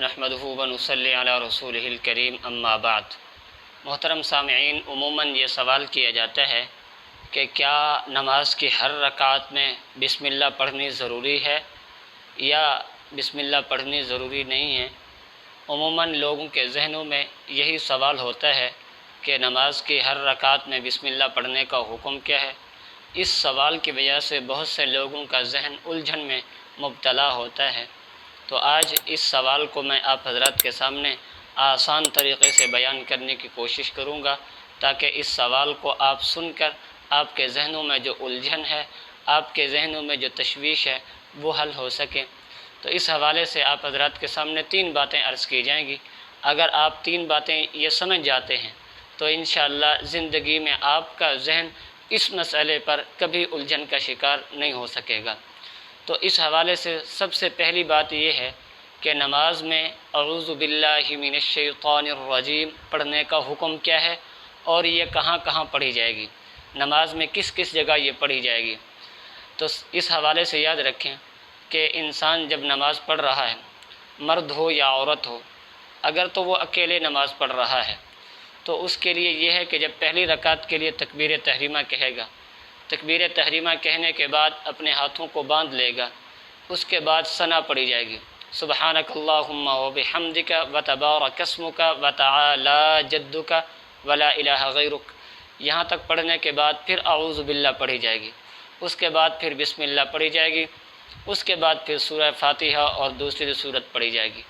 نحمدہ و نصلی علی رسولہ الکریم اما بعد۔ محترم سامعین، عموماً یہ سوال کیا جاتا ہے کہ کیا نماز کی ہر رکعت میں بسم اللہ پڑھنی ضروری ہے یا بسم اللہ پڑھنی ضروری نہیں ہے۔ عموماً لوگوں کے ذہنوں میں یہی سوال ہوتا ہے کہ نماز کی ہر رکعت میں بسم اللہ پڑھنے کا حکم کیا ہے۔ اس سوال کی وجہ سے بہت سے لوگوں کا ذہن الجھن میں مبتلا ہوتا ہے۔ تو آج اس سوال کو میں آپ حضرات کے سامنے آسان طریقے سے بیان کرنے کی کوشش کروں گا تاکہ اس سوال کو آپ سن کر آپ کے ذہنوں میں جو الجھن ہے، آپ کے ذہنوں میں جو تشویش ہے، وہ حل ہو سکے۔ تو اس حوالے سے آپ حضرات کے سامنے 3 باتیں عرض کی جائیں گی۔ اگر آپ 3 باتیں یہ سمجھ جاتے ہیں تو انشاءاللہ زندگی میں آپ کا ذہن اس مسئلے پر کبھی الجھن کا شکار نہیں ہو سکے گا۔ تو اس حوالے سے سب سے پہلی بات یہ ہے کہ نماز میں اعوذ باللہ من الشیطان الرجیم پڑھنے کا حکم کیا ہے اور یہ کہاں کہاں پڑھی جائے گی، نماز میں کس کس جگہ یہ پڑھی جائے گی۔ تو اس حوالے سے یاد رکھیں کہ انسان جب نماز پڑھ رہا ہے، مرد ہو یا عورت ہو، اگر تو وہ اکیلے نماز پڑھ رہا ہے تو اس کے لیے یہ ہے کہ جب پہلی رکعت کے لیے تکبیر تحریمہ کہے گا، تکبیر تحریمہ کہنے کے بعد اپنے ہاتھوں کو باندھ لے گا، اس کے بعد ثنا پڑھی جائے گی، سبحانک اللہم وبحمدک وتبارک اسمک وتعالی جدک ولا الہ غیرک، یہاں تک پڑھنے کے بعد پھر اعوذ باللہ پڑھی جائے گی، اس کے بعد پھر بسم اللہ پڑھی جائے گی، اس کے بعد پھر سورہ فاتحہ اور دوسری سورت پڑھی جائے گی۔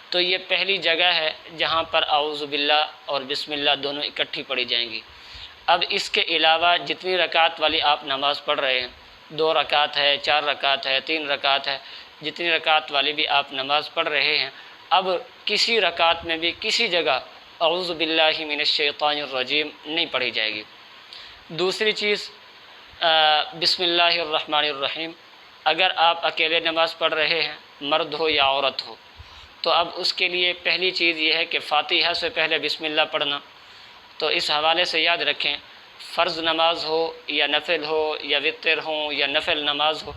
تو یہ پہلی جگہ ہے جہاں پر اعوذ باللہ اور بسم اللہ دونوں اکٹھی پڑھی جائیں گی۔ اب اس کے علاوہ جتنی رکعت والی آپ نماز پڑھ رہے ہیں، 2 رکعت ہے، 4 رکعت ہے، 3 رکعت ہے، جتنی رکعت والی بھی آپ نماز پڑھ رہے ہیں، اب کسی رکعت میں بھی کسی جگہ اعوذ باللہ من الشیطان الرجیم نہیں پڑھی جائے گی۔ دوسری چیز بسم اللہ الرحمن الرحیم، اگر آپ اکیلے نماز پڑھ رہے ہیں، مرد ہو یا عورت ہو، تو اب اس کے لیے پہلی چیز یہ ہے کہ فاتحہ سے پہلے بسم اللہ پڑھنا۔ تو اس حوالے سے یاد رکھیں، فرض نماز ہو یا نفل ہو یا وتر ہو یا نفل نماز ہو،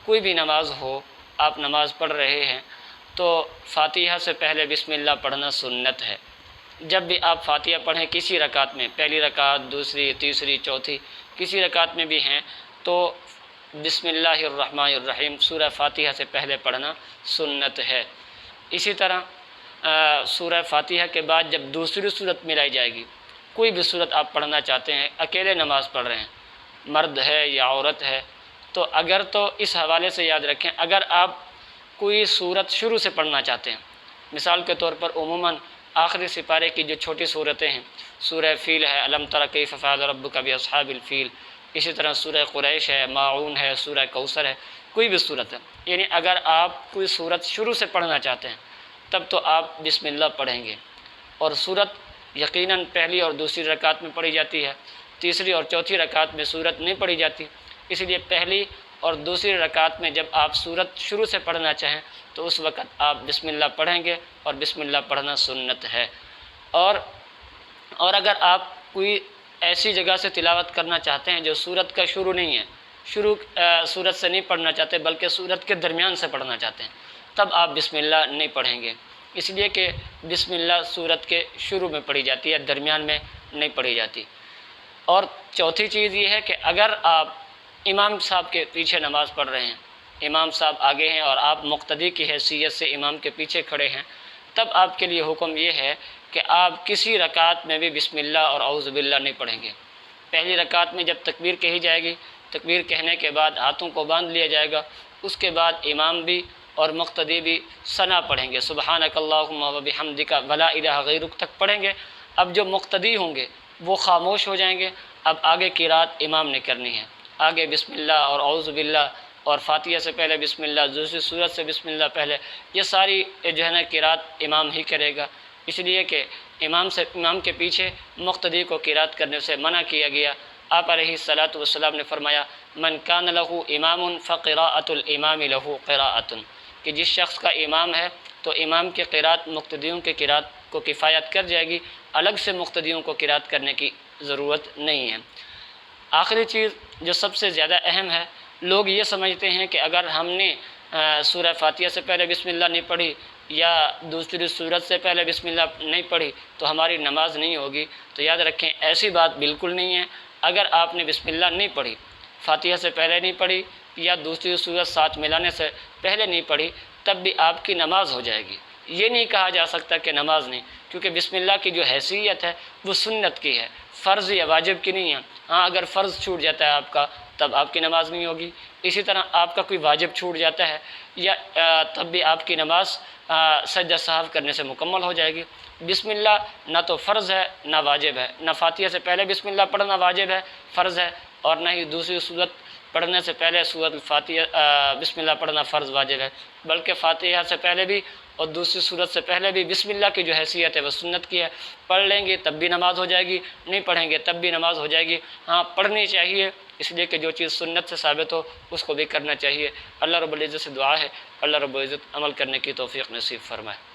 کوئی بھی نماز ہو آپ نماز پڑھ رہے ہیں تو فاتحہ سے پہلے بسم اللہ پڑھنا سنت ہے۔ جب بھی آپ فاتحہ پڑھیں کسی رکعت میں، پہلی رکعت، دوسری، تیسری، چوتھی، کسی رکعت میں بھی ہیں، تو بسم اللہ الرحمن الرحیم سورہ فاتحہ سے پہلے پڑھنا سنت ہے۔ اسی طرح سورہ فاتحہ کے بعد جب دوسری سورت ملائی جائے گی، کوئی بھی سورت آپ پڑھنا چاہتے ہیں، اکیلے نماز پڑھ رہے ہیں، مرد ہے یا عورت ہے، تو اگر تو اس حوالے سے یاد رکھیں، اگر آپ کوئی سورت شروع سے پڑھنا چاہتے ہیں، مثال کے طور پر عموماً آخری سپارے کی جو چھوٹی سورتیں ہیں، سورہ فیل ہے، الم تر کیف فعل ربک باصحاب الفیل، اسی طرح سورہ قریش ہے، ماعون ہے، سورہ کوثر ہے، کوئی بھی سورت ہے، یعنی اگر آپ کوئی سورت شروع سے پڑھنا چاہتے ہیں تب تو آپ بسم اللہ پڑھیں گے، اور سورت یقیناً پہلی اور دوسری رکعت میں پڑھی جاتی ہے، تیسری اور چوتھی رکعت میں سورت نہیں پڑھی جاتی، اس لیے پہلی اور دوسری رکعت میں جب آپ سورت شروع سے پڑھنا چاہیں تو اس وقت آپ بسم اللہ پڑھیں گے، اور بسم اللہ پڑھنا سنت ہے۔ اور اگر آپ کوئی ایسی جگہ سے تلاوت کرنا چاہتے ہیں جو سورت کا شروع نہیں ہے، سورت سے نہیں پڑھنا چاہتے بلکہ سورت کے درمیان سے پڑھنا چاہتے ہیں، تب آپ بسم اللہ نہیں پڑھیں گے، اس لیے کہ بسم اللہ سورت کے شروع میں پڑھی جاتی ہے، درمیان میں نہیں پڑھی جاتی۔ اور چوتھی چیز یہ ہے کہ اگر آپ امام صاحب کے پیچھے نماز پڑھ رہے ہیں، امام صاحب آگے ہیں اور آپ مقتدی کی حیثیت سے امام کے پیچھے کھڑے ہیں، تب آپ کے لیے حکم یہ ہے کہ آپ کسی رکعت میں بھی بسم اللہ اور اعوذ باللہ نہیں پڑھیں گے۔ پہلی رکعت میں جب تکبیر کہی جائے گی، تکبیر کہنے کے بعد ہاتھوں کو باندھ لیا جائے گا، اس کے بعد امام بھی اور مقتدی بھی ثنا پڑھیں گے، سبحانک اللہم وبحمدک ولا الہ غیرک تک پڑھیں گے۔ اب جو مقتدی ہوں گے وہ خاموش ہو جائیں گے، اب آگے کی قرأت امام نے کرنی ہے، آگے بسم اللہ اور اعوذ باللہ اور فاتحہ سے پہلے بسم اللہ، دوسری سورت سے بسم اللہ پہلے، یہ ساری جو ہے نا قرأت امام ہی کرے گا، اس لیے کہ امام کے پیچھے مقتدی کو قرأت کرنے سے منع کیا گیا۔ آپ علیہ الصلاۃ والسلام نے فرمایا، من کان لہ امام فقراءۃ الامام لہ قراءۃ، کہ جس شخص کا امام ہے تو امام کی قرأت مقتدیوں کی قرأت کو کفایت کر جائے گی، الگ سے مقتدیوں کو قرأت کرنے کی ضرورت نہیں ہے۔ آخری چیز جو سب سے زیادہ اہم ہے، لوگ یہ سمجھتے ہیں کہ اگر ہم نے سورہ فاتحہ سے پہلے بسم اللہ نہیں پڑھی یا دوسری صورت سے پہلے بسم اللہ نہیں پڑھی تو ہماری نماز نہیں ہوگی، تو یاد رکھیں ایسی بات بالکل نہیں ہے۔ اگر آپ نے بسم اللہ نہیں پڑھی، فاتحہ سے پہلے نہیں پڑھی یا دوسری صورت ساتھ ملانے سے پہلے نہیں پڑھی، تب بھی آپ کی نماز ہو جائے گی۔ یہ نہیں کہا جا سکتا کہ نماز نہیں، کیونکہ بسم اللہ کی جو حیثیت ہے وہ سنت کی ہے، فرض یا واجب کی نہیں ہے۔ ہاں اگر فرض چھوٹ جاتا ہے آپ کا تب آپ کی نماز نہیں ہوگی، اسی طرح آپ کا کوئی واجب چھوٹ جاتا ہے یا تب بھی آپ کی نماز سجدہ سہو کرنے سے مکمل ہو جائے گی۔ بسم اللہ نہ تو فرض ہے نہ واجب ہے، نہ فاتحہ سے پہلے بسم اللہ پڑھنا واجب ہے فرض ہے، اور نہ ہی دوسری صورت پڑھنے سے پہلے سورۃ الفاتحہ بسم اللہ پڑھنا فرض واجب ہے، بلکہ فاتحہ سے پہلے بھی اور دوسری صورت سے پہلے بھی بسم اللہ کی جو حیثیت ہے وہ سنت کی ہے۔ پڑھ لیں گے تب بھی نماز ہو جائے گی، نہیں پڑھیں گے تب بھی نماز ہو جائے گی۔ ہاں پڑھنی چاہیے، اس لیے کہ جو چیز سنت سے ثابت ہو اس کو بھی کرنا چاہیے۔ اللہ رب العزت سے دعا ہے اللہ رب العزت عمل کرنے کی توفیق نصیب فرمائے۔